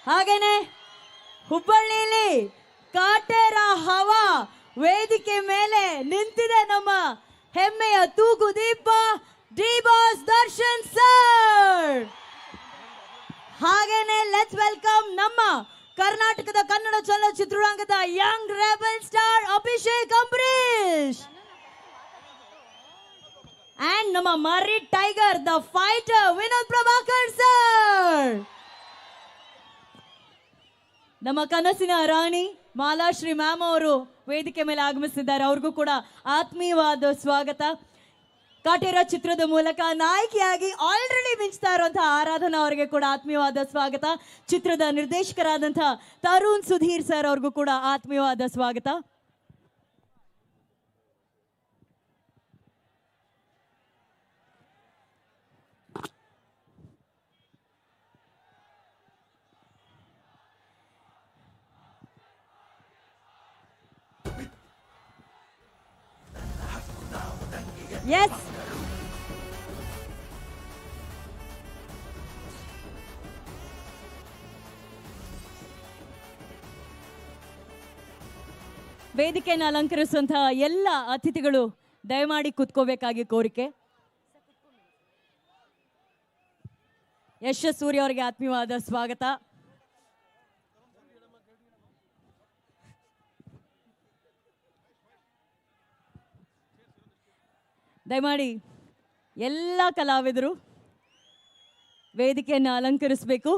ಹಾಗೇನೆ ಹುಬ್ಬಳ್ಳಿಯಲ್ಲಿ ಕಾಟೇರ ಹವಾ ವೇದಿಕೆ ಮೇಲೆ ನಿಂತಿದೆ ನಮ್ಮ ಹೆಮ್ಮೆಯ ತೂಗು ದೀಪ ಡಿ ಬಾಸ್ ದರ್ಶನ್ ಸರ್. ಹಾಗೇನೆ ಲೆಟ್ಸ್ ವೆಲ್ಕಮ್ ನಮ್ಮ ಕರ್ನಾಟಕದ ಕನ್ನಡ ಚಲನಚಿತ್ರರಂಗದ young rebel star Abhishek Ambareesh and ನಮ್ಮ ಮರ್ರಿ tiger the fighter Vinod Prabhakar sir. ನಮ್ಮ ಕನಸಿನ ರಾಣಿ ಮಾಲಾಶ್ರೀ ಮ್ಯಾಮ್ ಅವರು ವೇದಿಕೆ ಮೇಲೆ ಆಗಮಿಸಿದ್ದಾರೆ. ಅವ್ರಿಗೂ ಕೂಡ ಆತ್ಮೀಯವಾದ ಸ್ವಾಗತ. ಕಾಟೇರ ಚಿತ್ರದ ಮೂಲಕ ನಾಯಕಿಯಾಗಿ ಆಲ್ರೆಡಿ ಮಿಂಚ್ತಾ ಇರುವಂತಹ ಆರಾಧನಾ ಅವರಿಗೆ ಕೂಡ ಆತ್ಮೀಯವಾದ ಸ್ವಾಗತ. ಚಿತ್ರದ ನಿರ್ದೇಶಕರಾದಂತಹ ತರುಣ್ ಸುಧೀರ್ ಸರ್ ಅವ್ರಿಗೂ ಕೂಡ ಆತ್ಮೀಯವಾದ ಸ್ವಾಗತ. ಎಸ್, ವೇದಿಕೆಯನ್ನು ಅಲಂಕರಿಸುವಂತಹ ಎಲ್ಲ ಅತಿಥಿಗಳು ದಯಮಾಡಿ ಕೂತ್ಕೋಬೇಕಾಗಿ ಕೋರಿಕೆ. ಯಶ್ ಸೂರ್ಯ ಅವರಿಗೆ ಆತ್ಮೀಯವಾದ ಸ್ವಾಗತ. ದಯಮಾಡಿ ಎಲ್ಲ ಕಲಾವಿದರು ವೇದಿಕೆಯನ್ನು ಅಲಂಕರಿಸಬೇಕು.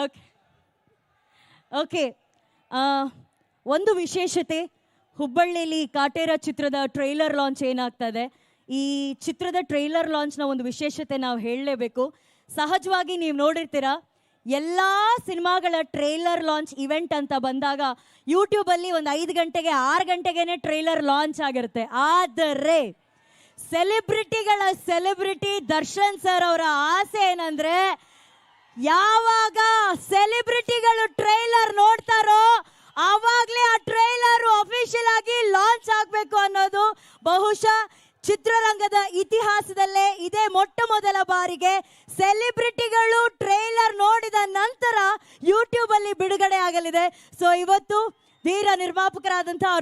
ಓಕೆ ಓಕೆ ಒಂದು ವಿಶೇಷತೆ, ಹುಬ್ಬಳ್ಳಿಯಲ್ಲಿ ಕಾಟೇರ ಚಿತ್ರದ ಟ್ರೈಲರ್ ಲಾಂಚ್ ಏನಾಗ್ತದೆ. ಈ ಚಿತ್ರದ ಟ್ರೈಲರ್ ಲಾಂಚ್ನ ಒಂದು ವಿಶೇಷತೆ ನಾವು ಹೇಳಲೇಬೇಕು. ಸಹಜವಾಗಿ ನೀವು ನೋಡಿರ್ತೀರಾ, ಎಲ್ಲ ಸಿನಿಮಾಗಳ ಟ್ರೈಲರ್ ಲಾಂಚ್ ಇವೆಂಟ್ ಅಂತ ಬಂದಾಗ ಯೂಟ್ಯೂಬಲ್ಲಿ ಒಂದು 5 ಗಂಟೆಗೆ 6 ಗಂಟೆಗೇನೆ ಟ್ರೈಲರ್ ಲಾಂಚ್ ಆಗಿರುತ್ತೆ. ಆದರೆ ಸೆಲೆಬ್ರಿಟಿ ದರ್ಶನ್ ಸರ್ ಅವರ ಆಸೆ ಏನಂದ್ರೆ, ಯಾವಾಗ ಸೆಲೆಬ್ರಿಟಿಗಳು ಟ್ರೈಲರ್ ನೋಡ್ತಾರೋ ಆವಾಗಲೇ ಆ ಟ್ರೈಲರ್ ಅಫಿಷಿಯಲ್ ಆಗಿ ಲಾಂಚ್ ಆಗಬೇಕು ಅನ್ನೋದು. ಬಹುಶಃ ಚಿತ್ರರಂಗದ ಇತಿಹಾಸದಲ್ಲೇ ಇದೇ ಮೊಟ್ಟ ಮೊದಲ ಬಾರಿಗೆ ಸೆಲೆಬ್ರಿಟಿಗಳು ಟ್ರೈಲರ್ ನೋಡಿದ ನಂತರ ಯೂಟ್ಯೂಬ್ ಅಲ್ಲಿ ಬಿಡುಗಡೆ ಆಗಲಿದೆ. ಸೊ ಇವತ್ತು ಧೀರ ನಿರ್ಮಾಪಕರಾದಂತಹ